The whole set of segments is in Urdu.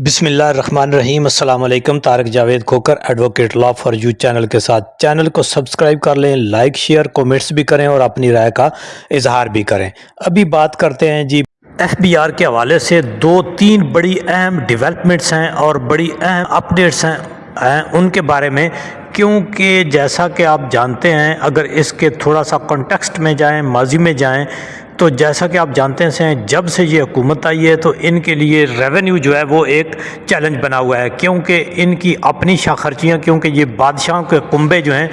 بسم اللہ الرحمن الرحیم۔ السلام علیکم۔ Tariq Javed Khokhar advocate law for you channel کے ساتھ چینل کو سبسکرائب کر لیں، لائک شیئر کومنٹس بھی کریں اور اپنی رائے کا اظہار بھی کریں۔ ابھی بات کرتے ہیں جی ایف بی آر کے حوالے سے دو تین بڑی اہم ڈیولپمنٹس ہیں اور بڑی اہم اپڈیٹس ہیں ان کے بارے میں، کیونکہ جیسا کہ آپ جانتے ہیں، اگر اس کے تھوڑا سا کنٹیکسٹ میں جائیں، ماضی میں جائیں، تو جیسا کہ آپ جانتے ہیں جب سے یہ حکومت آئی ہے تو ان کے لیے ریونیو جو ہے وہ ایک چیلنج بنا ہوا ہے، کیونکہ ان کی اپنی شاہ خرچیاں، کیونکہ یہ بادشاہوں کے کنبے جو ہیں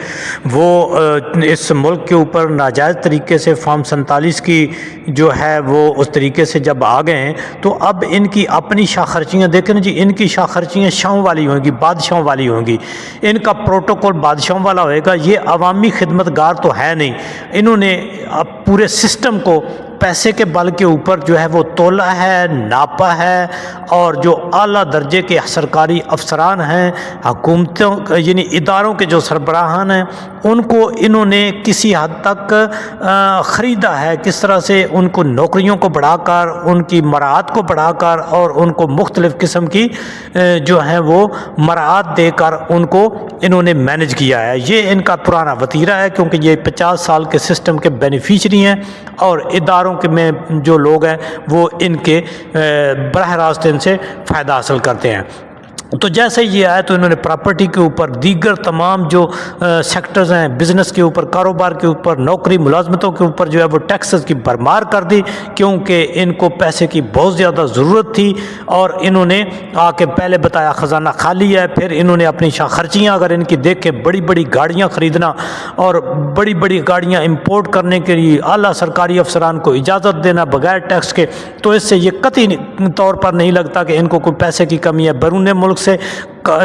وہ اس ملک کے اوپر ناجائز طریقے سے فارم 47 کی جو ہے وہ اس طریقے سے جب آ گئے ہیں، تو اب ان کی اپنی شاہ خرچیاں دیکھیں نا جی، ان کی شاہ خرچیاں شاہوں والی ہوں گی، بادشاہوں والی ہوں گی، ان کا پروٹوکول بادشاہوں والا ہوئے گا۔ یہ عوامی خدمت گار تو ہے نہیں، انہوں نے اب پورے سسٹم کو پیسے کے بل کے اوپر جو ہے وہ تولا ہے، ناپا ہے، اور جو اعلیٰ درجے کے سرکاری افسران ہیں، حکومتوں یعنی اداروں کے جو سربراہان ہیں، ان کو انہوں نے کسی حد تک خریدا ہے، کس طرح سے ان کو نوکریوں کو بڑھا کر، ان کی مراعات کو بڑھا کر، اور ان کو مختلف قسم کی جو ہیں وہ مراعات دے کر ان کو انہوں نے مینج کیا ہے۔ یہ ان کا پرانا وتیرہ ہے، کیونکہ یہ 50 سال کے سسٹم کے بینیفیشری ہیں، اور اداروں کے میں جو لوگ ہیں وہ ان کے براہ راست ان سے فائدہ حاصل کرتے ہیں۔ تو جیسے یہ آیا تو انہوں نے پراپرٹی کے اوپر، دیگر تمام جو سیکٹرز ہیں، بزنس کے اوپر، کاروبار کے اوپر، نوکری ملازمتوں کے اوپر جو ہے وہ ٹیکسز کی بھرمار کر دی، کیونکہ ان کو پیسے کی بہت زیادہ ضرورت تھی، اور انہوں نے آ کے پہلے بتایا خزانہ خالی ہے، پھر انہوں نے اپنی شاہ خرچیاں اگر ان کی دیکھ کے بڑی بڑی گاڑیاں خریدنا اور بڑی بڑی گاڑیاں امپورٹ کرنے کے لیے اعلیٰ سرکاری افسران کو اجازت دینا بغیر ٹیکس کے، تو اس سے یہ قطعی طور پر نہیں لگتا کہ ان کو کوئی پیسے کی کمی ہے۔ بیرون ملک سے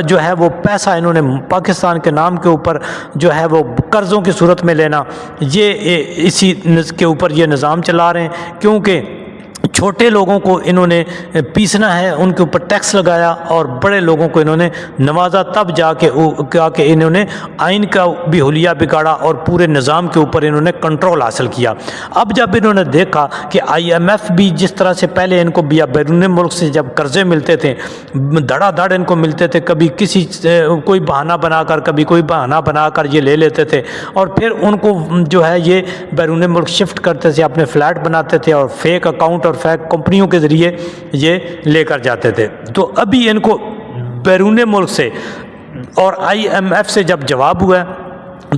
جو ہے وہ پیسہ انہوں نے پاکستان کے نام کے اوپر جو ہے وہ قرضوں کی صورت میں لینا، یہ اسی کے اوپر یہ نظام چلا رہے ہیں، کیونکہ چھوٹے لوگوں کو انہوں نے پیسنا ہے، ان کے اوپر ٹیکس لگایا، اور بڑے لوگوں کو انہوں نے نوازا، تب جا کے انہوں نے آئین کا بھی حلیہ بگاڑا اور پورے نظام کے اوپر انہوں نے کنٹرول حاصل کیا۔ اب جب انہوں نے دیکھا کہ آئی ایم ایف بھی جس طرح سے پہلے ان کو بیرون ملک سے جب قرضے ملتے تھے، دھڑا دھڑ ان کو ملتے تھے، کبھی کسی کوئی بہانہ بنا کر، کبھی کوئی بہانہ بنا کر یہ لے لیتے تھے، اور پھر ان کو جو ہے یہ بیرون ملک شفٹ کرتے تھے، اپنے فلیٹ بناتے تھے، اور فیک اکاؤنٹ اور فیک کمپنیوں کے ذریعے یہ لے کر جاتے تھے۔ تو ابھی ان کو بیرون ملک سے اور آئی ایم ایف سے جب جواب ہوا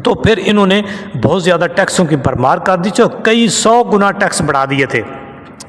تو پھر انہوں نے بہت زیادہ ٹیکسوں کی بھرمار کر دی، جو کئی 100 گنا ٹیکس بڑھا دیے تھے،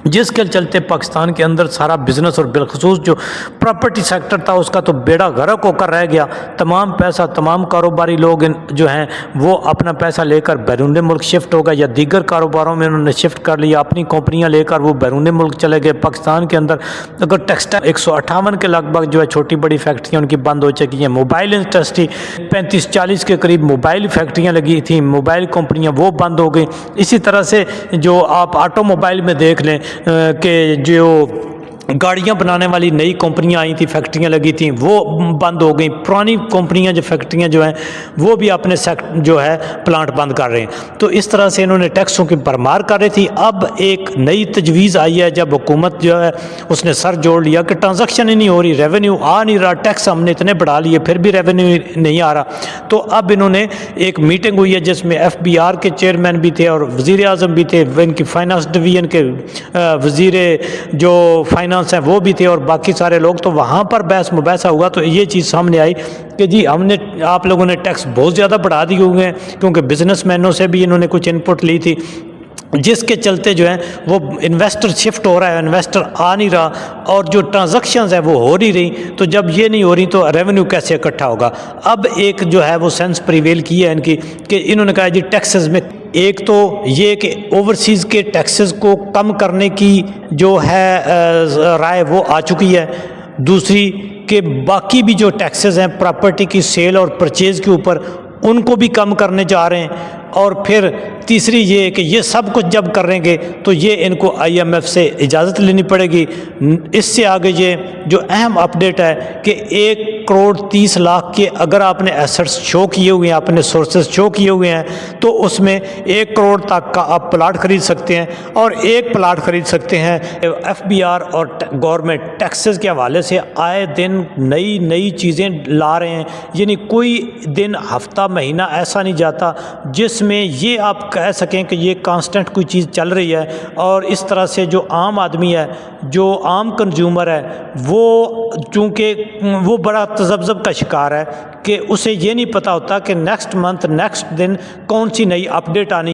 جس کے چلتے پاکستان کے اندر سارا بزنس اور بالخصوص جو پراپرٹی سیکٹر تھا اس کا تو بیڑا غرق ہو کر رہ گیا۔ تمام پیسہ، تمام کاروباری لوگ جو ہیں وہ اپنا پیسہ لے کر بیرون ملک شفٹ ہو گئے، یا دیگر کاروباروں میں انہوں نے شفٹ کر لیا، اپنی کمپنیاں لے کر وہ بیرون ملک چلے گئے۔ پاکستان کے اندر اگر ٹیکسٹائل 158 کے لگ بھگ جو ہے چھوٹی بڑی فیکٹریاں ان کی بند ہو چکی ہیں، موبائل انڈسٹری 35-40 کے قریب موبائل فیکٹریاں لگی تھیں، موبائل کمپنیاں وہ بند ہو گئیں۔ اسی طرح سے جو آپ آٹو موبائل میں دیکھ لیں کہ جو گاڑیاں بنانے والی نئی کمپنیاں آئی تھیں، فیکٹریاں لگی تھیں، وہ بند ہو گئیں۔ پرانی کمپنیاں جو فیکٹریاں جو ہیں وہ بھی اپنے جو ہے پلانٹ بند کر رہے ہیں۔ تو اس طرح سے انہوں نے ٹیکسوں کی بھرمار کر رہی تھی۔ اب ایک نئی تجویز آئی ہے، جب حکومت جو ہے اس نے سر جوڑ لیا کہ ٹرانزیکشن ہی نہیں ہو رہی، ریونیو آ نہیں رہا، ٹیکس ہم نے اتنے بڑھا لیے پھر بھی ریونیو نہیں آ رہا، تو اب انہوں نے ایک میٹنگ ہوئی ہے جس میں ایف بی آر کے چیئرمین بھی تھے اور وزیر اعظم بھی تھے، ان کی فائنانس ڈویژن کے وزیر جو فائنانس ہیں وہ بھی تھے، اور باقی سارے لوگ، تو وہاں پر بحث مباحثہ ہوا، تو یہ چیز سامنے آئی کہ جی آپ لوگوں نے ٹیکس بہت زیادہ بڑھا دیے ہوئے ہیں، کیونکہ بزنس مینوں سے بھی انہوں نے کچھ ان پٹ لی تھی، جس کے چلتے جو ہے وہ انویسٹر شفٹ ہو رہا ہے، انویسٹر آ نہیں رہا، اور جو ٹرانزیکشنز ہیں وہ ہو نہیں رہی، تو جب یہ نہیں ہو رہی تو ریونیو کیسے اکٹھا ہوگا؟ اب ایک جو ہے وہ سینس پریویل کی ہے ان کی، کہ انہوں نے کہا جی ٹیکسز میں ایک تو یہ کہ اوورسیز کے ٹیکسز کو کم کرنے کی جو ہے رائے وہ آ چکی ہے، دوسری کہ باقی بھی جو ٹیکسز ہیں پراپرٹی کی سیل اور پرچیز کے اوپر ان کو بھی کم کرنے جا رہے ہیں، اور پھر تیسری یہ کہ یہ سب کچھ جب کریں گے تو یہ ان کو IMF سے اجازت لینی پڑے گی۔ اس سے آگے یہ جو اہم اپڈیٹ ہے کہ 1,30,00,000 کے اگر آپ نے ایسٹس شو کیے ہوئے ہیں، اپنے سورسز شو کیے ہوئے ہیں، تو اس میں 1 کروڑ تک کا آپ پلاٹ خرید سکتے ہیں، اور ایک پلاٹ خرید سکتے ہیں۔ FBR اور گورنمنٹ ٹیکسز کے حوالے سے آئے دن نئی چیزیں لا رہے ہیں، یعنی کوئی دن، ہفتہ، مہینہ ایسا نہیں جاتا جس میں یہ آپ کہہ سکیں کہ یہ کانسٹنٹ کوئی چیز چل رہی ہے۔ اور اس طرح سے جو عام آدمی ہے، جو عام کنزیومر ہے، وہ چونکہ وہ بڑا تذبذب کا شکار ہے کہ اسے یہ نہیں پتہ ہوتا کہ نیکسٹ منتھ، نیکسٹ دن کون سی نئی اپڈیٹ آنی